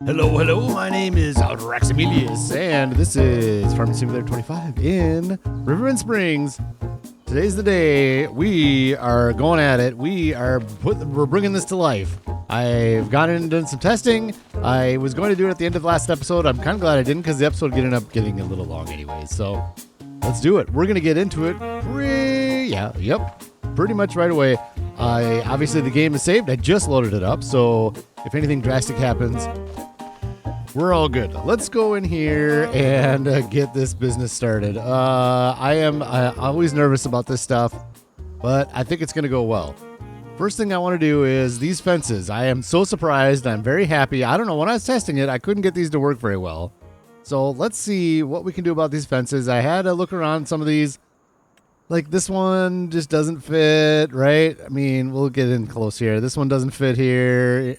Hello, my name is Raxamelius, and this is Farming Simulator 25 in Riverbend Springs. Today's the day. We are going at it. We're bringing this to life. I've gone in and done some testing. I was going to do it at the end of the last episode. I'm kind of glad I didn't because the episode ended up getting a little long anyway. So let's do it. We're going to get into it pretty much right away. Obviously the game is saved. I just loaded it up. So if anything drastic happens, we're all good. Let's go in here and get this business started. I am always nervous about this stuff, but I think it's going to go well. First thing I want to do is these fences. I am so surprised. I'm very happy. I don't know. When I was testing it, I couldn't get these to work very well. So let's see what we can do about these fences. I had to look around some of these. Like this one just doesn't fit, right? I mean, we'll get in close here. This one doesn't fit here.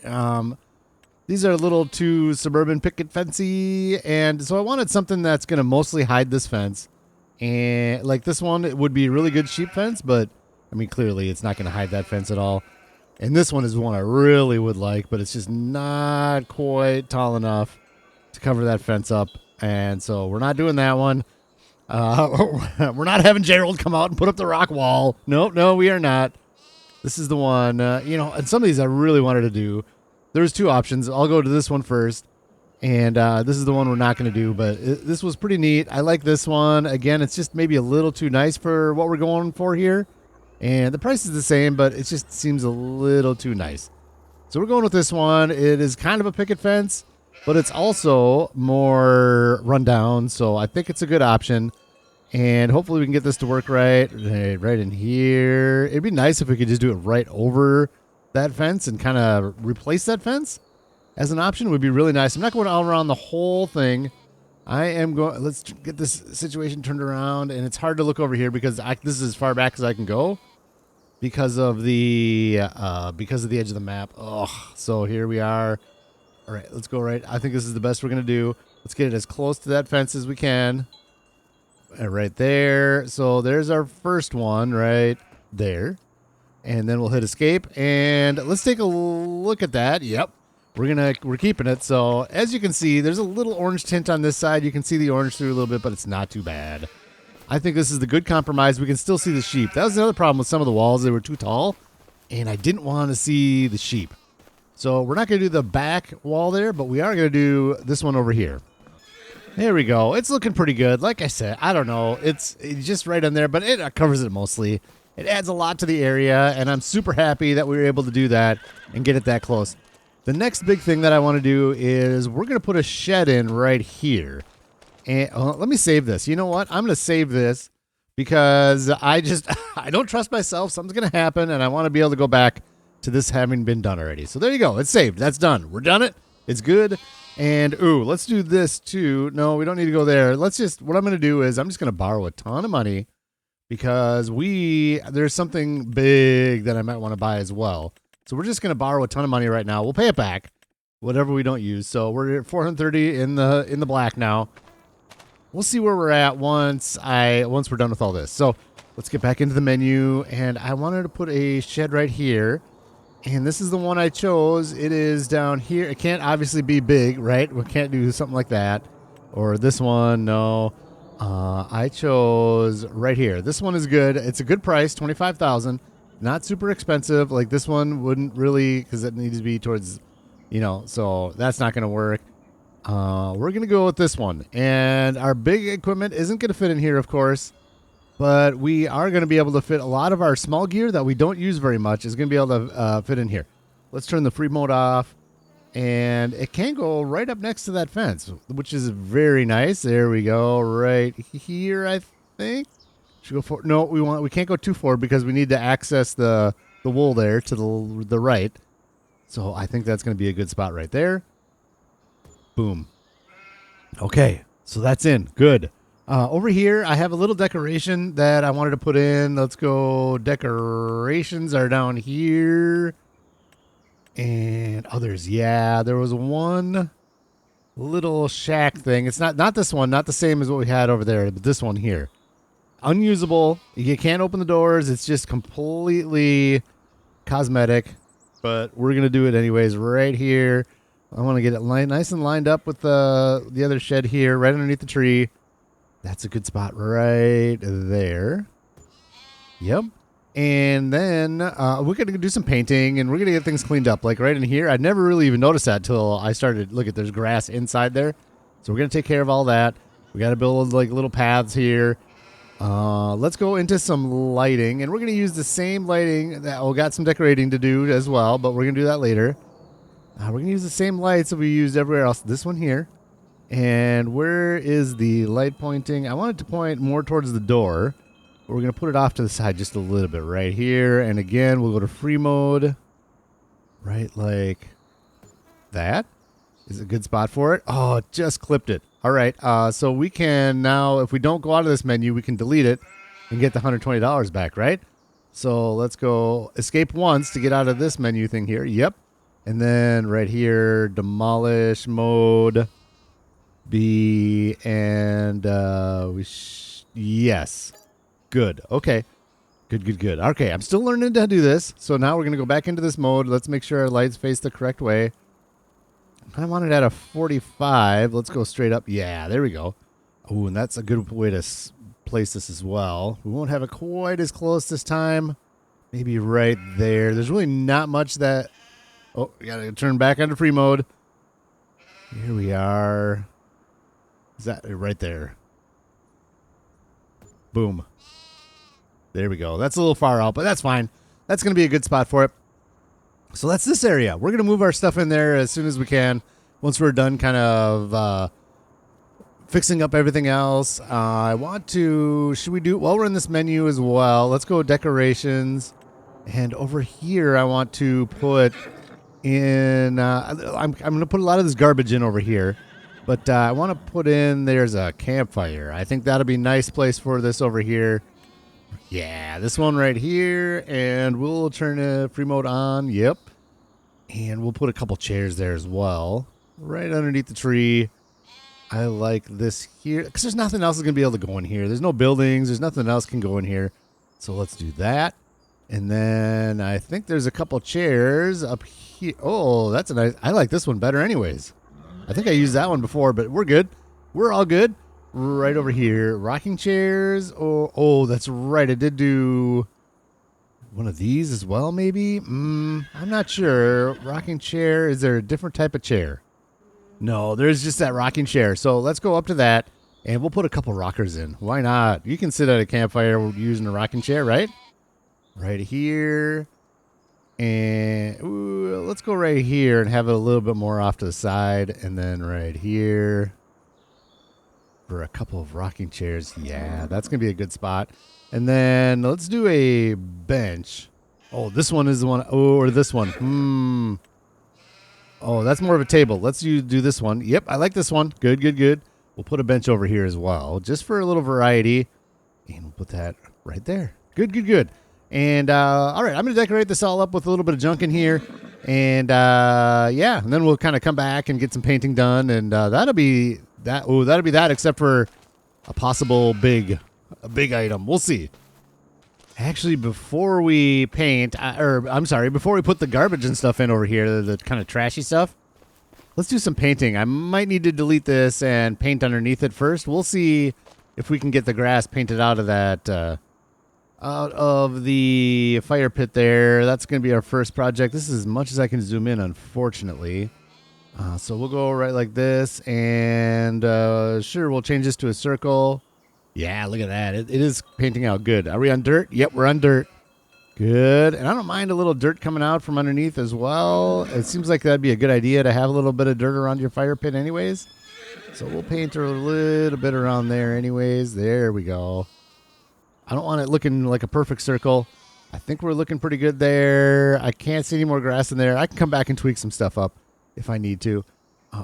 These are a little too suburban picket fencey, and so I wanted something that's going to mostly hide this fence. And like this one, it would be a really good sheep fence, but I mean, clearly it's not going to hide that fence at all. And this one is one I really would like, but it's just not quite tall enough to cover that fence up. And so we're not doing that one. We're not having Gerald come out and put up the rock wall. No, we are not. This is the one, and some of these I really wanted to do. There's two options. I'll go to this one first. And this is the one we're not going to do, but this was pretty neat. I like this one. Again, it's just maybe a little too nice for what we're going for here. And the price is the same, but it just seems a little too nice. So we're going with this one. It is kind of a picket fence, but it's also more rundown. So I think it's a good option. And hopefully we can get this to work right in here. It'd be nice if we could just do it right over that fence and kind of replace that fence as an option. It would be really nice. I'm not going all around the whole thing. I am going. Let's get this situation turned around, and it's hard to look over here because this is as far back as I can go because of the edge of the map. So here we are. All right, let's go right. I think this is the best we're gonna do. Let's get it as close to that fence as we can. Right there. So there's our first one right there. And then we'll hit escape, and let's take a look at that. Yep, we're keeping it. So as you can see, there's a little orange tint on this side. You can see the orange through a little bit, but it's not too bad. I think this is the good compromise. We can still see the sheep. That was another problem with some of the walls. They were too tall, and I didn't want to see the sheep. So we're not going to do the back wall there, but we are going to do this one over here. There we go. It's looking pretty good. Like I said, I don't know. It's just right in there, but it covers it mostly. It adds a lot to the area, and I'm super happy that we were able to do that and get it that close. The next big thing that I want to do is we're going to put a shed in right here. And let me save this. You know what? I'm going to save this because I don't trust myself. Something's going to happen, and I want to be able to go back to this having been done already. So there you go. It's saved. That's done. We're done it. It's good. And, let's do this too. No, we don't need to go there. What I'm going to do is I'm just going to borrow a ton of money. Because there's something big that I might want to buy as well. So we're just going to borrow a ton of money right now. We'll pay it back, whatever we don't use. So we're at 430 in the black now. We'll see where we're at once we're done with all this. So let's get back into the menu. And I wanted to put a shed right here. And this is the one I chose. It is down here. It can't obviously be big, right? We can't do something like that. Or this one, no. I chose right here. This one is good. It's a good price, $25,000. Not super expensive. Like this one wouldn't really, because it needs to be towards, so that's not going to work. We're going to go with this one. And our big equipment isn't going to fit in here, of course. But we are going to be able to fit a lot of our small gear that we don't use very much is going to be able to fit in here. Let's turn the free mode off. And it can go right up next to that fence, which is very nice. There we go, right here, I think. Should go for no, we can't go too far because we need to access the wool there to the right. So I think that's going to be a good spot right there. Boom. Okay, so that's in. Good. Over here, I have a little decoration that I wanted to put in. Let's go. Decorations are down here. And others, yeah, there was one little shack thing. It's not this one, not the same as what we had over there, but this one here. Unusable. You can't open the doors. It's just completely cosmetic, but we're going to do it anyways right here. I want to get it nice and lined up with the other shed here, right underneath the tree. That's a good spot right there. Yep. And then we're going to do some painting, and we're going to get things cleaned up. Like right in here, I never really even noticed that till I started. Look at, there's grass inside there. So we're going to take care of all that. We got to build like little paths here. Let's go into some lighting, and we're going to use the same lighting. We got some decorating to do as well, but we're going to do that later. We're going to use the same lights that we used everywhere else. This one here. And where is the light pointing? I want it to point more towards the door. But we're going to put it off to the side just a little bit right here. And again, we'll go to free mode. Right like that. Is it a good spot for it? Oh, it just clipped it. All right. So we can now, if we don't go out of this menu, we can delete it and get the $120 back, right? So let's go escape once to get out of this menu thing here. Yep. And then right here, demolish mode B, and yes. Good. Okay. Good. Okay, I'm still learning to do this. So now we're going to go back into this mode. Let's make sure our lights face the correct way. I want it at a 45. Let's go straight up. Yeah, there we go. Oh, and that's a good way to place this as well. We won't have it quite as close this time. Maybe right there. There's really not much that... Oh, we got to turn back onto free mode. Here we are. Is that right there? Boom. There we go. That's a little far out, but that's fine. That's going to be a good spot for it. So that's this area. We're going to move our stuff in there as soon as we can. Once we're done kind of fixing up everything else. I want to... Should we do... While we're in this menu as well, let's go decorations. And over here, I want to put in... I'm going to put a lot of this garbage in over here. But I want to put in... There's a campfire. I think that'll be a nice place for this over here. Yeah, this one right here, and we'll turn free mode on. Yep. And we'll put a couple chairs there as well, right underneath the tree. I like this here, because there's nothing else that's going to be able to go in here. There's no buildings. There's nothing else can go in here. So let's do that. And then I think there's a couple chairs up here. Oh, that's a nice... I like this one better anyways. I think I used that one before, but we're good. We're all good. Right over here. Rocking chairs. Oh, that's right. I did do one of these as well, maybe? I'm not sure. Rocking chair. Is there a different type of chair? No, there's just that rocking chair. So let's go up to that, and we'll put a couple rockers in. Why not? You can sit at a campfire using a rocking chair, right? Right here. And let's go right here and have it a little bit more off to the side. And then right here. For a couple of rocking chairs. Yeah, that's going to be a good spot. And then let's do a bench. Oh, this one is the one. Oh, or this one. Oh, that's more of a table. Let's do this one. Yep, I like this one. Good. We'll put a bench over here as well, just for a little variety. And we'll put that right there. Good. And, all right, I'm going to decorate this all up with a little bit of junk in here. And, yeah, and then we'll kind of come back and get some painting done. And that'll be... that'll be that, except for a possible big item. We'll see. Actually, before we paint, before we put the garbage and stuff in over here, the kind of trashy stuff, let's do some painting. I might need to delete this and paint underneath it first. We'll see if we can get the grass painted out of that, out of the fire pit there. That's going to be our first project. This is as much as I can zoom in, unfortunately. So we'll go right like this, and sure, we'll change this to a circle. Yeah, look at that. It is painting out good. Are we on dirt? Yep, we're on dirt. Good. And I don't mind a little dirt coming out from underneath as well. It seems like that'd be a good idea to have a little bit of dirt around your fire pit anyways. So we'll paint a little bit around there anyways. There we go. I don't want it looking like a perfect circle. I think we're looking pretty good there. I can't see any more grass in there. I can come back and tweak some stuff up if I need to.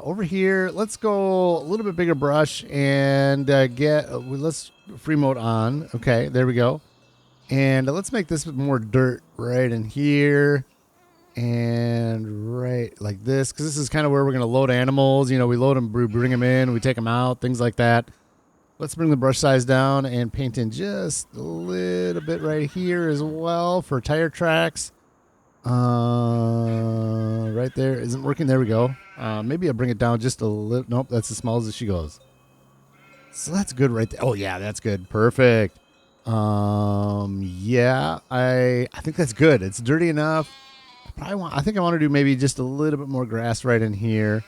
Over here, let's go a little bit bigger brush and let's free mode on. Okay, there we go. And let's make this more dirt right in here and right like this, because this is kind of where we're going to load animals. You know, we load them, bring them in, we take them out, things like that. Let's bring the brush size down and paint in just a little bit right here as well for tire tracks. Right there isn't working. There we go. Maybe I'll bring it down just a little. Nope, that's as small as she goes. So that's good right there. Oh yeah, that's good. Perfect. Yeah, I think that's good. It's dirty enough. I think I want to do maybe just a little bit more grass right in here.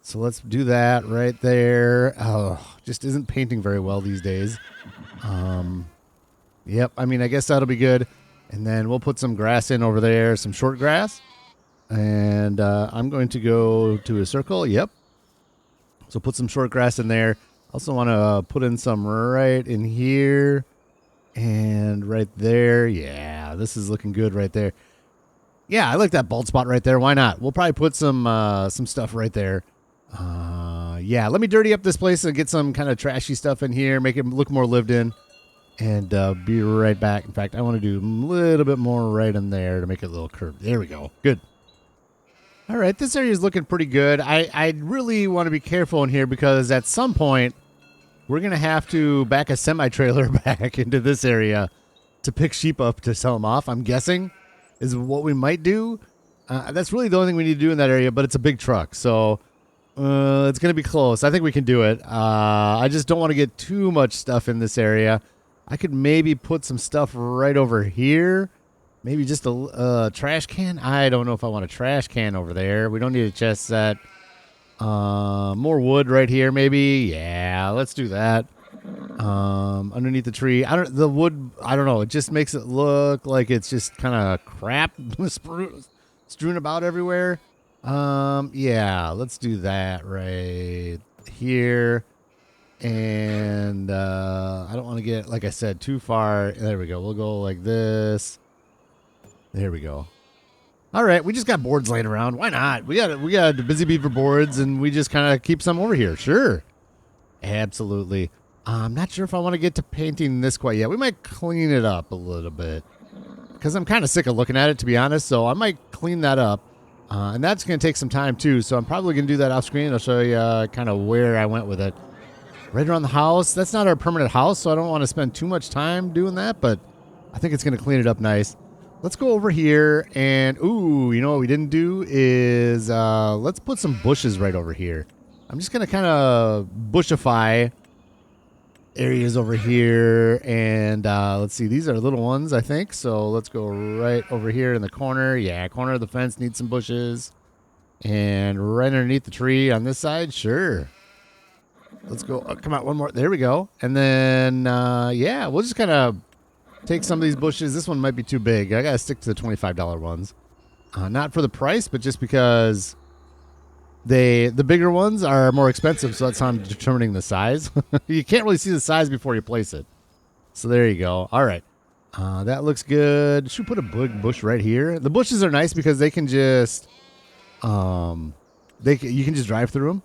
So let's do that right there. Oh, just isn't painting very well these days. Yep. I mean, I guess that'll be good. And then we'll put some grass in over there, some short grass. And I'm going to go to a circle. Yep. So put some short grass in there. Also want to put in some right in here and right there. Yeah, this is looking good right there. Yeah, I like that bald spot right there. Why not? We'll probably put some stuff right there. Yeah, let me dirty up this place and get some kind of trashy stuff in here, make it look more lived in, and be right back. In fact, I want to do a little bit more right in there to make it a little curved. There we go. Good. All right, this area is looking pretty good. I really want to be careful in here because at some point we're going to have to back a semi-trailer back into this area to pick sheep up to sell them off, I'm guessing, is what we might do. That's really the only thing we need to do in that area, but it's a big truck, so it's going to be close. I think we can do it. I just don't want to get too much stuff in this area. I could maybe put some stuff right over here. Maybe just a trash can. I don't know if I want a trash can over there. We don't need a chest set. More wood right here, maybe. Yeah, let's do that. Underneath the tree. The wood, I don't know. It just makes it look like it's just kind of crap strewn about everywhere. Yeah, let's do that right here. And I don't want to get, like I said, too far. There we go. We'll go like this. There we go. All right, we just got boards laying around. Why not? We got the Busy Beaver boards, and we just kind of keep some over here. Sure, absolutely. I'm not sure if I want to get to painting this quite yet. We might clean it up a little bit because I'm kind of sick of looking at it, to be honest. So I might clean that up, and that's going to take some time too. So I'm probably going to do that off screen. I'll show you kind of where I went with it. Right around the house. That's not our permanent house, so I don't want to spend too much time doing that. But I think it's going to clean it up nice. Let's go over here and, ooh, you know what we didn't do is let's put some bushes right over here. I'm just going to kind of bushify areas over here. And let's see, these are little ones, I think. So let's go right over here in the corner. Yeah, corner of the fence needs some bushes. And right underneath the tree on this side, sure. Let's go, come out one more. There we go. And then, yeah, we'll just kind of take some of these bushes. This one might be too big. I got to stick to the $25 ones. Not for the price, but just because the bigger ones are more expensive, so that's how I'm determining the size. You can't really see the size before you place it. So there you go. All right. That looks good. Should we put a big bush right here? The bushes are nice because they can just, you can just drive through them.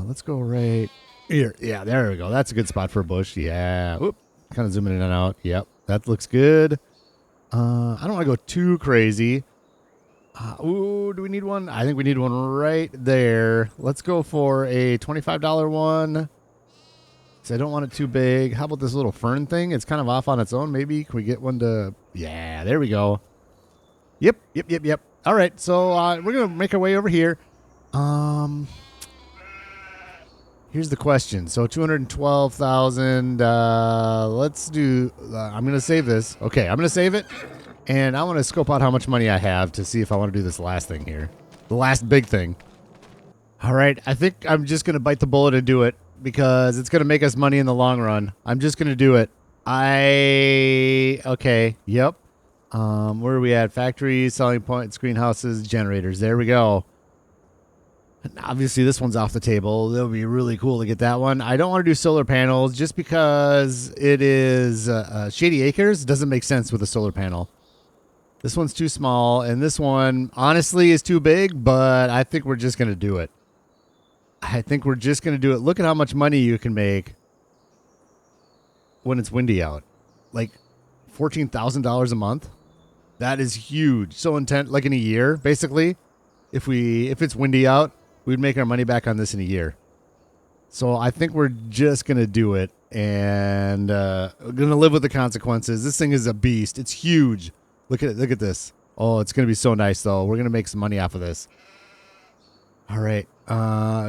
Let's go right here. Yeah, there we go. That's a good spot for a bush. Yeah. Whoop. Kind of zooming in and out. Yep. That looks good. I don't want to go too crazy. Ooh, do we need one? I think we need one right there. Let's go for a $25 one. So I don't want it too big. How about this little fern thing? It's kind of off on its own. Maybe can we get one to... Yeah, there we go. Yep. All right, so we're going to make our way over here. Here's the question. So 212,000. Let's do. I'm gonna save this. Okay, I'm gonna save it, and I want to scope out how much money I have to see if I want to do this last thing here, the last big thing. All right, I think I'm just gonna bite the bullet and do it because it's gonna make us money in the long run. I'm just gonna do it. Okay. Yep. Where are we at? Factories, selling points, greenhouses, generators. There we go. Obviously, this one's off the table. It'll be really cool to get that one. I don't want to do solar panels just because it is Shady Acres. It doesn't make sense with a solar panel. This one's too small, and this one, honestly, is too big, but I think we're just going to do it. Look at how much money you can make when it's windy out. Like $14,000 a month. That is huge. So intent, like in a year, basically. If it's windy out, we'd make our money back on this in a year. So I think we're just going to do it and we're going to live with the consequences. This thing is a beast. It's huge. Look at this. Oh, it's going to be so nice, though. We're going to make some money off of this. All right.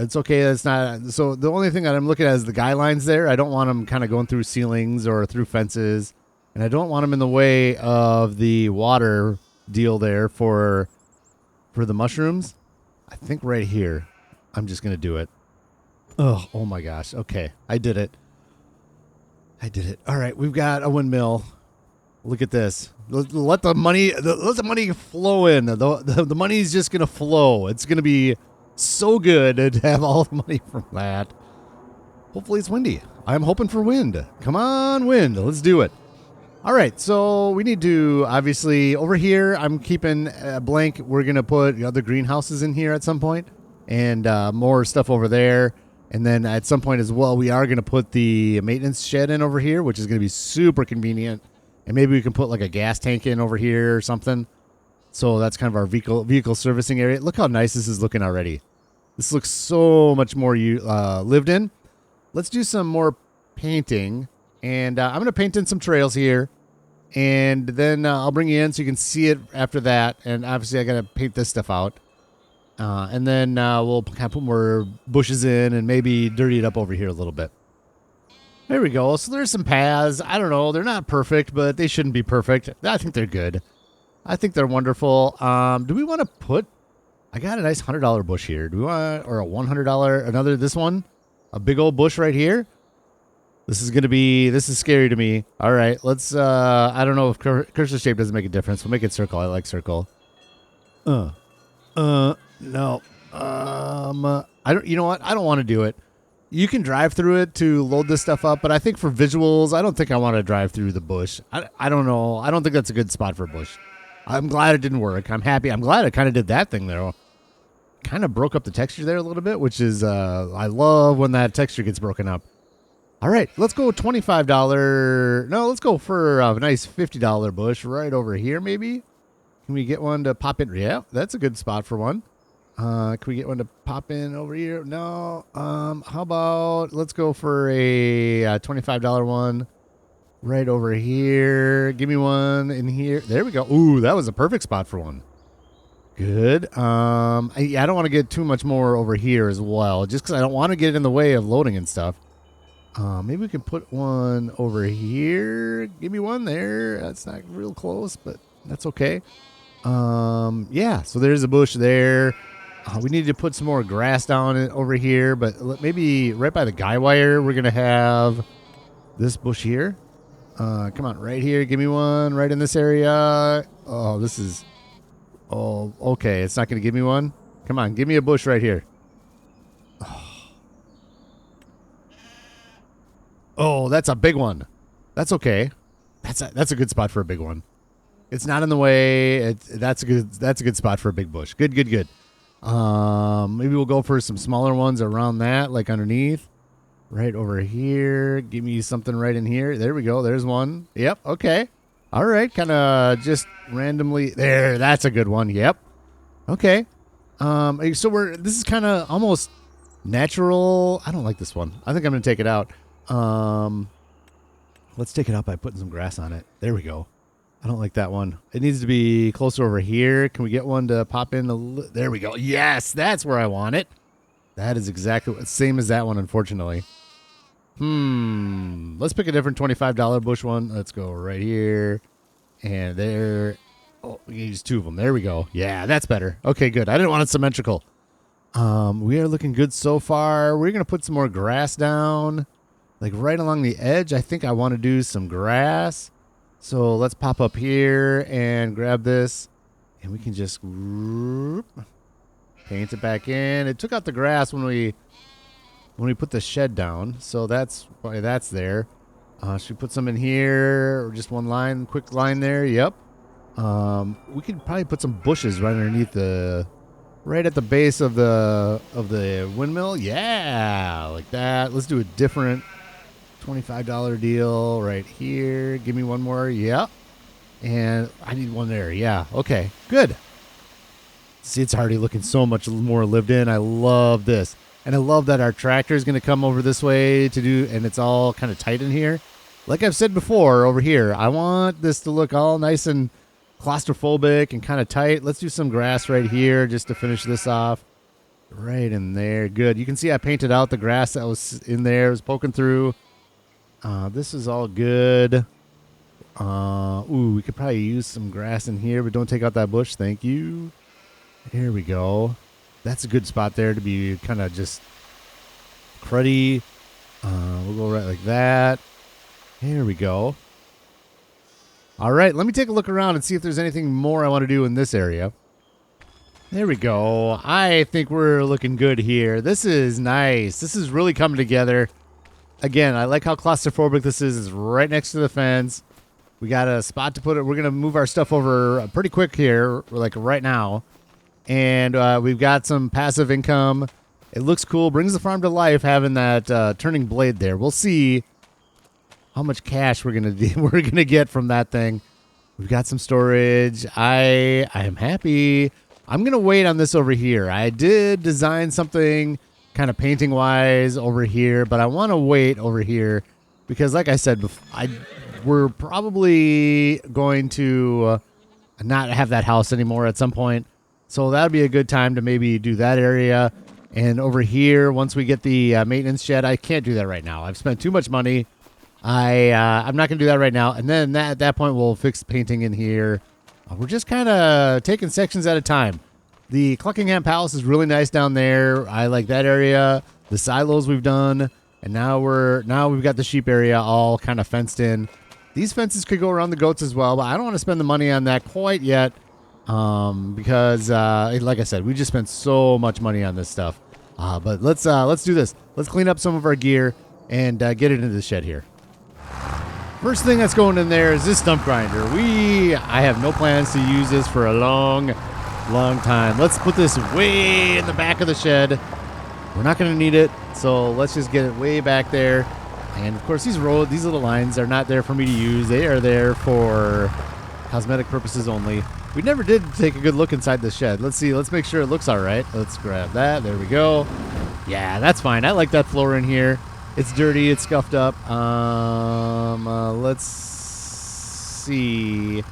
It's okay. That's not. So the only thing that I'm looking at is the guy lines there. I don't want them kind of going through ceilings or through fences. And I don't want them in the way of the water deal there for the mushrooms. I think right here, I'm just going to do it. Oh my gosh. Okay. I did it. All right. We've got a windmill. Look at this. Let the money flow in. The money's just going to flow. It's going to be so good to have all the money from that. Hopefully it's windy. I'm hoping for wind. Come on, wind. Let's do it. All right. So we need to, obviously, over here, I'm keeping blank. We're going to put other greenhouses in here at some point and more stuff over there. And then at some point as well, we are going to put the maintenance shed in over here, which is going to be super convenient. And maybe we can put like a gas tank in over here or something. So that's kind of our vehicle servicing area. Look how nice this is looking already. This looks so much more lived in. Let's do some more painting. And I'm going to paint in some trails here. And then I'll bring you in so you can see it after that. And obviously I got to paint this stuff out. And then we'll kind of put more bushes in and maybe dirty it up over here a little bit. There we go. So there's some paths. I don't know. They're not perfect, but they shouldn't be perfect. I think they're good. I think they're wonderful. Do we want to put... I got a nice $100 bush here. Do we want... Or a $100... Another... This one? A big old bush right here? This is going to be... This is scary to me. All right. Let's... I don't know if cursor shape doesn't make a difference. We'll make it circle. I like circle. No. I don't... You know what? I don't want to do it. You can drive through it to load this stuff up, but I think for visuals, I don't think I want to drive through the bush. I don't know. I don't think that's a good spot for a bush. I'm glad it didn't work. I'm happy. I'm glad I kind of did that thing, though. Kind of broke up the texture there a little bit, which is, I love when that texture gets broken up. All right, let's go $25. No, let's go for a nice $50 bush right over here, maybe. Can we get one to pop in? Yeah, that's a good spot for one. Can we get one to pop in over here? No. How about let's go for a $25 one right over here. Give me one in here. There we go. Ooh, that was a perfect spot for one. Good. I don't want to get too much more over here as well, just because I don't want to get in the way of loading and stuff. Maybe we can put one over here. Give me one there. That's not real close, but that's okay. Yeah, so there's a bush there. We need to put some more grass down over here, but maybe right by the guy wire, we're going to have this bush here. Come on, right here. Give me one right in this area. Oh, this is... Oh, okay. It's not going to give me one. Come on, give me a bush right here. Oh, that's a big one. That's okay. That's a good spot for a big one. It's not in the way. That's a good spot for a big bush. Good. Maybe we'll go for some smaller ones around that, like underneath. Right over here. Give me something right in here. There we go. There's one. Yep. Okay. All right. Kind of just randomly. There. That's a good one. Yep. Okay. So this is kind of almost natural. I don't like this one. I think I'm going to take it out. Let's take it out by putting some grass on it. There we go. I don't like that one. It needs to be closer over here. Can we get one to pop in? There we go. Yes, that's where I want it. That is exactly the same as that one, unfortunately. Let's pick a different $25 bush one. Let's go right here and there. Oh, we can use two of them. There we go. Yeah, that's better. Okay, good. I didn't want it symmetrical. We are looking good so far. We're going to put some more grass down, like right along the edge. I think I want to do some grass. So let's pop up here and grab this, and we can just paint it back in. It took out the grass when we put the shed down, so that's why that's there. Should we put some in here, or just one line, quick line there? Yep. We could probably put some bushes right underneath right at the base of the windmill. Yeah, like that. Let's do a different $25 deal right here. Give me one more. Yep. And I need one there. Yeah. Okay. Good. See, it's already looking so much more lived in. I love this. And I love that our tractor is going to come over this way to do, and it's all kind of tight in here. Like I've said before over here, I want this to look all nice and claustrophobic and kind of tight. Let's do some grass right here just to finish this off. Right in there. Good. You can see I painted out the grass that was in there. It was poking through. This is all good. We could probably use some grass in here, but don't take out that bush. Thank you. Here we go. That's a good spot there to be kind of just cruddy. We'll go right like that. Here we go. All right, let me take a look around and see if there's anything more I want to do in this area. There we go. I think we're looking good here. This is nice. This is really coming together. Again, I like how claustrophobic this is. It's right next to the fence. We got a spot to put it. We're going to move our stuff over pretty quick here, like right now. And we've got some passive income. It looks cool. Brings the farm to life having that turning blade there. We'll see how much cash we're gonna get from that thing. We've got some storage. I am happy. I'm gonna wait on this over here. I did design something kind of painting wise over here, but I want to wait over here because, like I said, we're probably going to not have that house anymore at some point. So that'd be a good time to maybe do that area. And over here, once we get the maintenance shed, I can't do that right now. I've spent too much money. I'm not going to do that right now. And then at that point, we'll fix painting in here. We're just kind of taking sections at a time. The Cluckingham Palace is really nice down there. I like that area. The silos we've done. And now we've got the sheep area all kind of fenced in. These fences could go around the goats as well, but I don't want to spend the money on that quite yet. Because like I said, we just spent so much money on this stuff. But let's do this. Let's clean up some of our gear and get it into the shed here. First thing that's going in there is this stump grinder. I have no plans to use this for a long time. Let's put this way in the back of the shed. We're not going to need it, so let's just get it way back there. And of course, these little lines are not there for me to use. They are there for cosmetic purposes only. We never did take a good look inside the shed. Let's see. Let's make sure it looks all right. Let's grab that. There we go. Yeah, that's fine. I like that floor in here. It's dirty. It's scuffed up. Let's see.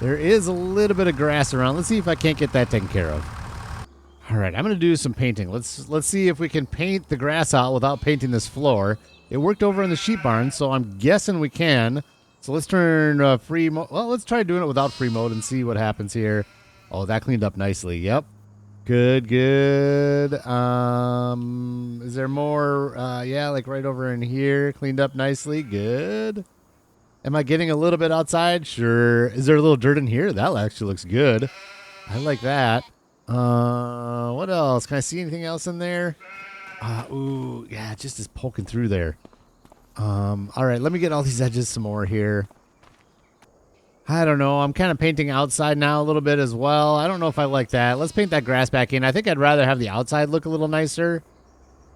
There is a little bit of grass around. Let's see if I can't get that taken care of. All right, I'm going to do some painting. Let's see if we can paint the grass out without painting this floor. It worked over in the sheep barn, so I'm guessing we can. So let's turn free mode. Well, let's try doing it without free mode and see what happens here. Oh, that cleaned up nicely. Yep. Good. Is there more? Yeah, like right over in here. Cleaned up nicely. Good. Am I getting a little bit outside? Sure. Is there a little dirt in here? That actually looks good. I like that. What else? Can I see anything else in there? Ooh, yeah, it just is poking through there. All right, let me get all these edges some more here. I don't know. I'm kind of painting outside now a little bit as well. I don't know if I like that. Let's paint that grass back in. I think I'd rather have the outside look a little nicer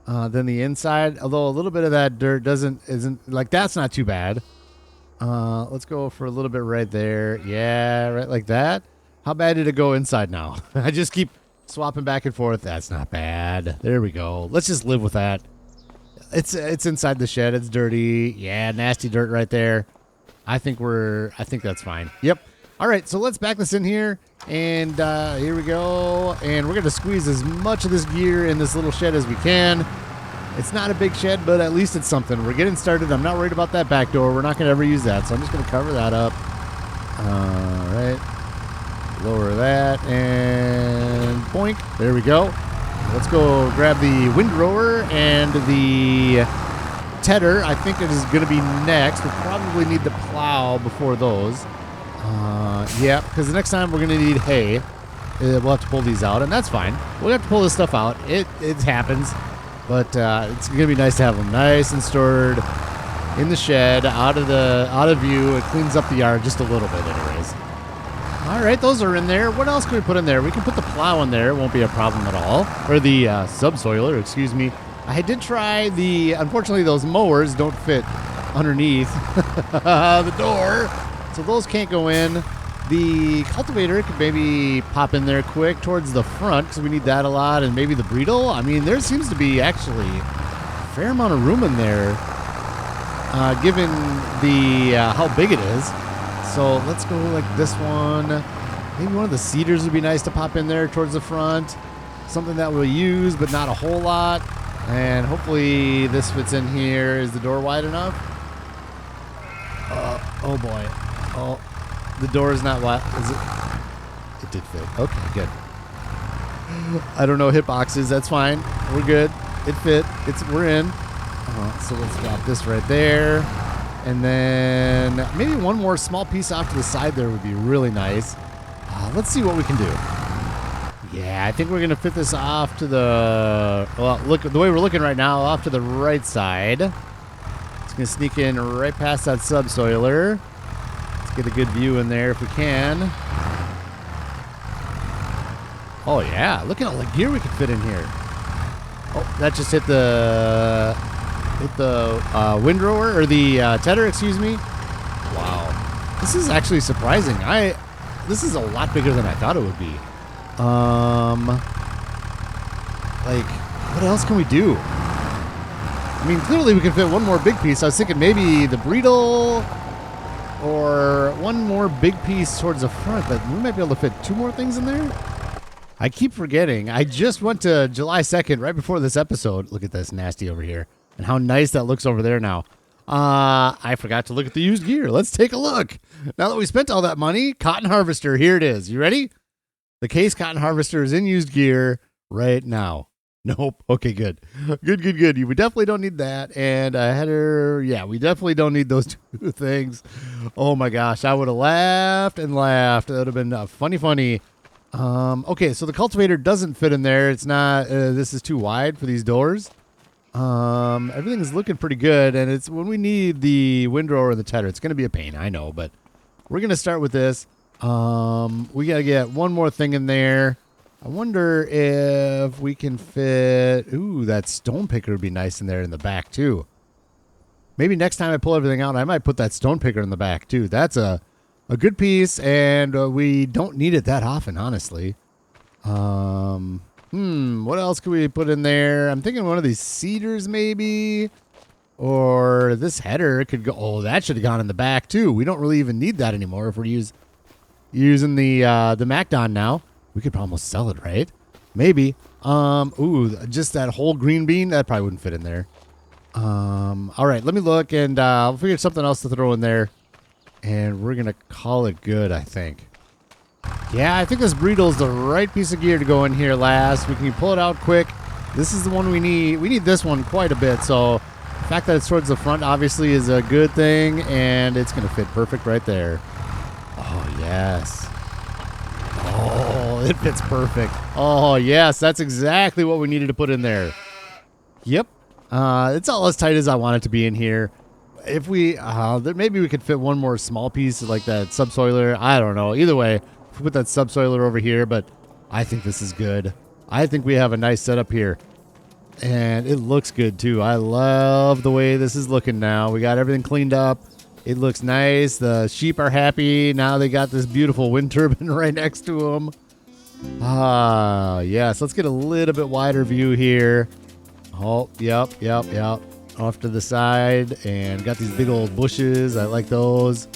than the inside. Although a little bit of that dirt isn't like, that's not too bad. Let's go for a little bit right there. Yeah, right like that. How bad did it go inside now? I just keep swapping back and forth. That's not bad. There we go. Let's just live with that. It's inside the shed. It's dirty. Yeah, nasty dirt right there. I think that's fine. Yep. All right, so let's back this in here. And here we go. And we're going to squeeze as much of this gear in this little shed as we can. It's not a big shed, but at least it's something. We're getting started. I'm not worried about that back door. We're not going to ever use that, so I'm just going to cover that up. All right. Lower that, and boink. There we go. Let's go grab the windrower and the tedder. I think it is going to be next. We'll probably need the plow before those. Yeah, because the next time we're going to need hay. We'll have to pull these out, and that's fine. We'll have to pull this stuff out. It happens, but it's going to be nice to have them nice and stored in the shed, out of view. It cleans up the yard just a little bit anyways. All right, those are in there. What else can we put in there? We can put the plow in there. It won't be a problem at all. Or the subsoiler, excuse me. I did try unfortunately, those mowers don't fit underneath the door. So those can't go in. The cultivator could maybe pop in there quick towards the front because we need that a lot. And maybe the bridle. I mean, there seems to be actually a fair amount of room in there given how big it is. So let's go like this one. Maybe one of the cedars would be nice to pop in there towards the front. Something that we'll use, but not a whole lot. And hopefully this fits in here. Is the door wide enough? Oh boy. Oh, the door is not wide. Is it? It did fit. Okay, good. I don't know hitboxes. That's fine. We're good. It fit. We're in. So let's drop this right there. And then maybe one more small piece off to the side there would be really nice. Let's see what we can do. Yeah, I think we're going to fit this off to the... Well, look, the way we're looking right now, off to the right side. It's going to sneak in right past that subsoiler. Let's get a good view in there if we can. Oh, yeah. Look at all the gear we can fit in here. Oh, that just hit the windrower, or the tedder, excuse me. Wow. This is actually surprising. This is a lot bigger than I thought it would be. Like, what else can we do? I mean, clearly we can fit one more big piece. I was thinking maybe the Breedle or one more big piece towards the front, but we might be able to fit two more things in there. I keep forgetting. I just went to July 2nd, right before this episode. Look at this nasty over here. And how nice that looks over there now. I forgot to look at the used gear. Let's take a look. Now that we spent all that money, cotton harvester, here it is. You ready? The case cotton harvester is in used gear right now. Nope. Okay, good. Good. We definitely don't need that. And a header. Yeah, we definitely don't need those two things. Oh my gosh. I would have laughed and laughed. That would have been funny. Okay, so the cultivator doesn't fit in there. It's not, this is too wide for these doors. Everything's looking pretty good, and it's when we need the windrower or the tedder, it's going to be a pain, I know, but we're going to start with this. We got to get one more thing in there. I wonder if we can fit, ooh, that stone picker would be nice in there in the back too. Maybe next time I pull everything out, I might put that stone picker in the back too. That's a good piece, and we don't need it that often, honestly. What else could we put in there? I'm thinking one of these cedars maybe, or this header could go. Oh, that should have gone in the back too. We don't really even need that anymore if we're using the MacDon now. We could almost sell it, right? Maybe. Ooh, just that whole green bean that probably wouldn't fit in there. All right, let me look, and I'll figure something else to throw in there, and we're gonna call it good, I think. Yeah, I think this Breedle is the right piece of gear to go in here last. We can pull it out quick. This is the one we need. We need this one quite a bit, so the fact that it's towards the front obviously is a good thing, and it's going to fit perfect right there. Oh, yes. Oh, it fits perfect. Oh, yes, that's exactly what we needed to put in there. Yep. It's all as tight as I want it to be in here. If we, maybe we could fit one more small piece like that subsoiler. I don't know. Either way, if we put that subsoiler over here, but I think this is good. I think we have a nice setup here. And it looks good too. I love the way this is looking now. We got everything cleaned up. It looks nice. The sheep are happy. Now they got this beautiful wind turbine right next to them. Yes. Let's get a little bit wider view here. Oh, yep. Off to the side, and got these big old bushes. I like those.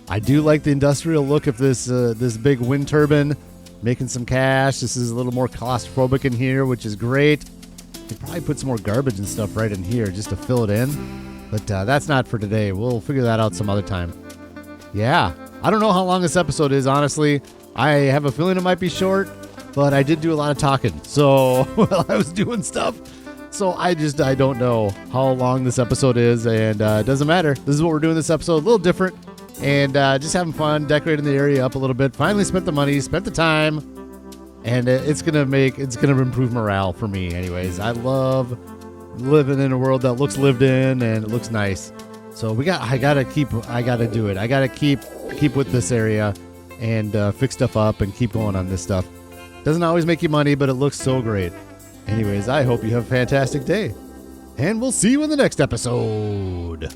I do like the industrial look of this this big wind turbine, making some cash. This is a little more claustrophobic in here, which is great. Could probably put some more garbage and stuff right in here just to fill it in, but that's not for today. We'll figure that out some other time. Yeah, I don't know how long this episode is, honestly. I have a feeling it might be short, but I did do a lot of talking, so while I was doing stuff. So I don't know how long this episode is, and it doesn't matter. This is what we're doing this episode, a little different, and just having fun, decorating the area up a little bit. Finally spent the money, spent the time, and it's gonna improve morale for me anyways. I love living in a world that looks lived in and it looks nice. So I gotta do it. I gotta keep with this area and fix stuff up and keep going on this stuff. Doesn't always make you money, but it looks so great. Anyways, I hope you have a fantastic day, and we'll see you in the next episode.